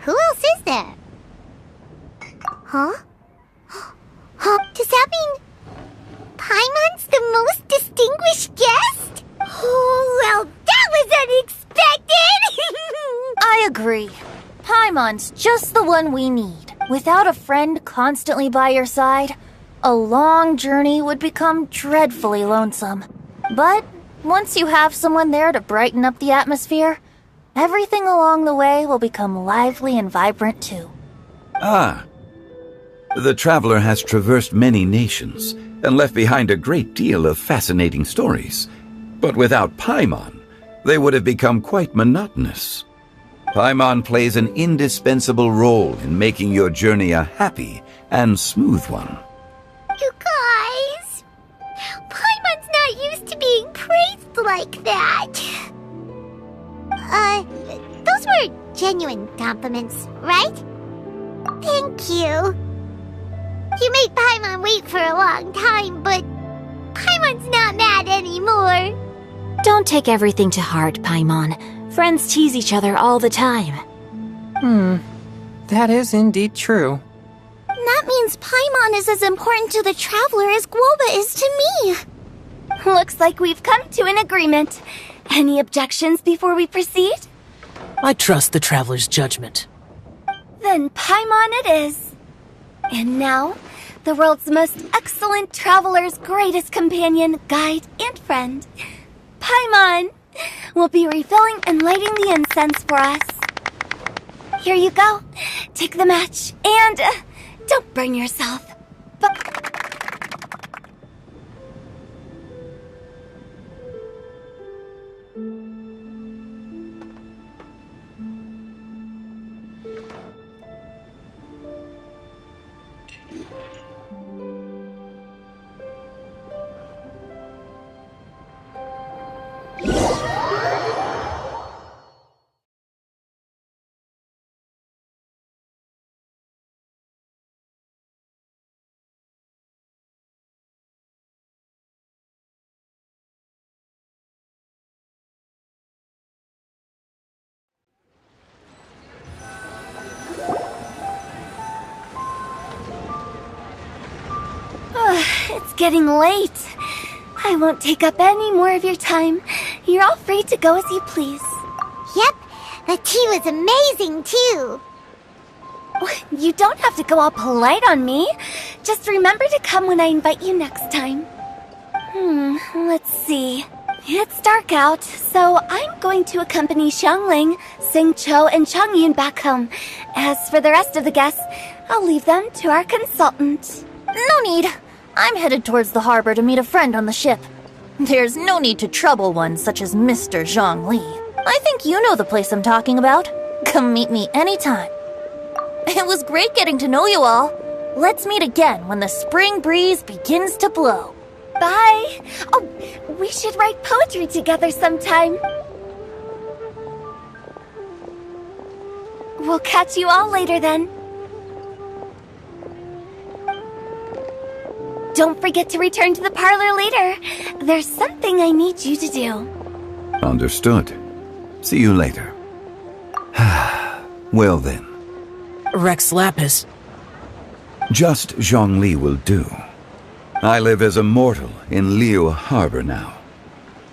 Who else is there? Huh? Does that mean Paimon's the most distinguished guest? Oh, well, that was unexpected! I agree. Paimon's just the one we need. Without a friend constantly by your side, a long journey would become dreadfully lonesome. But once you have someone there to brighten up the atmosphere, everything along the way will become lively and vibrant too. Ah. The traveler has traversed many nations and left behind a great deal of fascinating stories. But without Paimon, they would have become quite monotonous. Paimon plays an indispensable role in making your journey a happy and smooth one. You guys, Paimon's not used to being praised like that. Those were genuine compliments, right? Thank you. You made Paimon wait for a long time, but Paimon's not mad anymore. Don't take everything to heart, Paimon. Friends tease each other all the time. That is indeed true. That means Paimon is as important to the traveler as Guoba is to me. Looks like we've come to an agreement. Any objections before we proceed? I trust the traveler's judgment. Then Paimon it is. And now, the world's most excellent traveler's greatest companion, guide, and friend, Paimon, will be refilling and lighting the incense for us. Here you go. Take the match, and don't burn yourself. It's getting late. I won't take up any more of your time. You're all free to go as you please. Yep, the tea was amazing too. You don't have to go all polite on me. Just remember to come when I invite you next time. Let's see. It's dark out, so I'm going to accompany Xiangling, Xingqiu, and Changyun back home. As for the rest of the guests, I'll leave them to our consultant. No need. I'm headed towards the harbor to meet a friend on the ship. There's no need to trouble one such as Mr. Zhongli. I think you know the place I'm talking about. Come meet me anytime. It was great getting to know you all. Let's meet again when the spring breeze begins to blow. Bye. Oh, we should write poetry together sometime. We'll catch you all later then. Don't forget to return to the parlor later. There's something I need you to do. Understood. See you later. Well then. Rex Lapis. Just Zhongli will do. I live as a mortal in Liu Harbor now.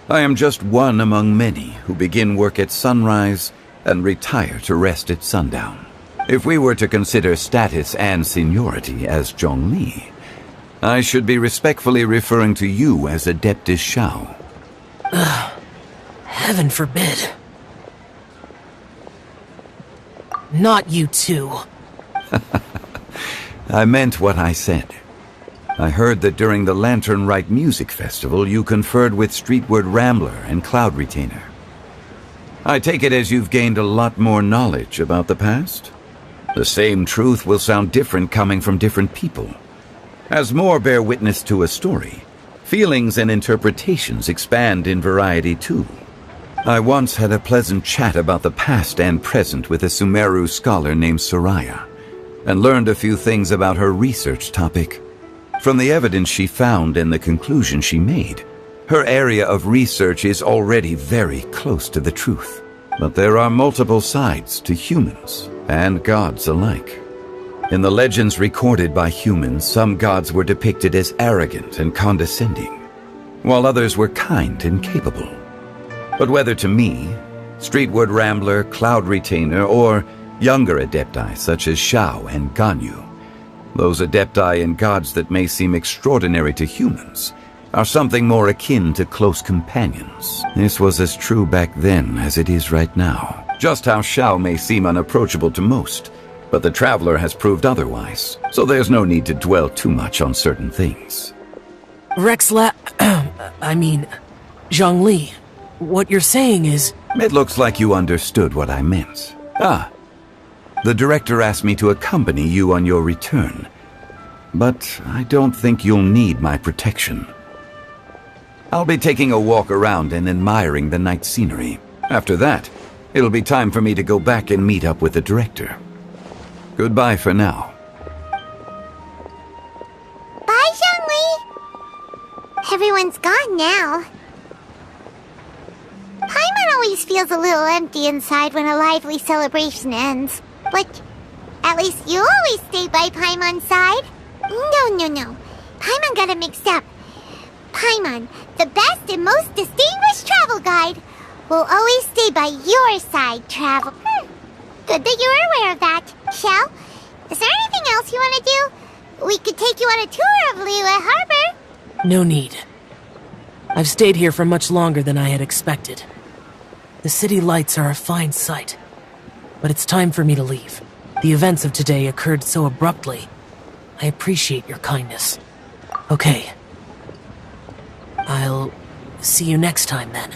I am just one among many who begin work at sunrise and retire to rest at sundown. If we were to consider status and seniority as Zhongli, I should be respectfully referring to you as Adeptus Xiao. Heaven forbid. Not you too. I meant what I said. I heard that during the Lantern Rite Music Festival you conferred with Streetward Rambler and Cloud Retainer. I take it as you've gained a lot more knowledge about the past? The same truth will sound different coming from different people. As more bear witness to a story, feelings and interpretations expand in variety too. I once had a pleasant chat about the past and present with a Sumeru scholar named Soraya, and learned a few things about her research topic. From the evidence she found and the conclusion she made, her area of research is already very close to the truth. But there are multiple sides to humans and gods alike. In the legends recorded by humans, some gods were depicted as arrogant and condescending, while others were kind and capable. But whether to me, Streetward Rambler, Cloud Retainer, or younger adepti such as Xiao and Ganyu, those adepti and gods that may seem extraordinary to humans are something more akin to close companions. This was as true back then as it is right now. Just how Xiao may seem unapproachable to most, but the traveler has proved otherwise, so there's no need to dwell too much on certain things. Zhongli, what you're saying is... It looks like you understood what I meant. The director asked me to accompany you on your return, but I don't think you'll need my protection. I'll be taking a walk around and admiring the night scenery. After that, it'll be time for me to go back and meet up with the director. Goodbye for now. Bye, Zhongli! Everyone's gone now. Paimon always feels a little empty inside when a lively celebration ends. But at least you always stay by Paimon's side. No. Paimon got it mixed up. Paimon, the best and most distinguished travel guide, will always stay by your side, travel. Good that you're aware of that. Xiao, is there anything else you want to do? We could take you on a tour of Liyue Harbor. No need. I've stayed here for much longer than I had expected. The city lights are a fine sight, but it's time for me to leave. The events of today occurred so abruptly. I appreciate your kindness. Okay. I'll see you next time then.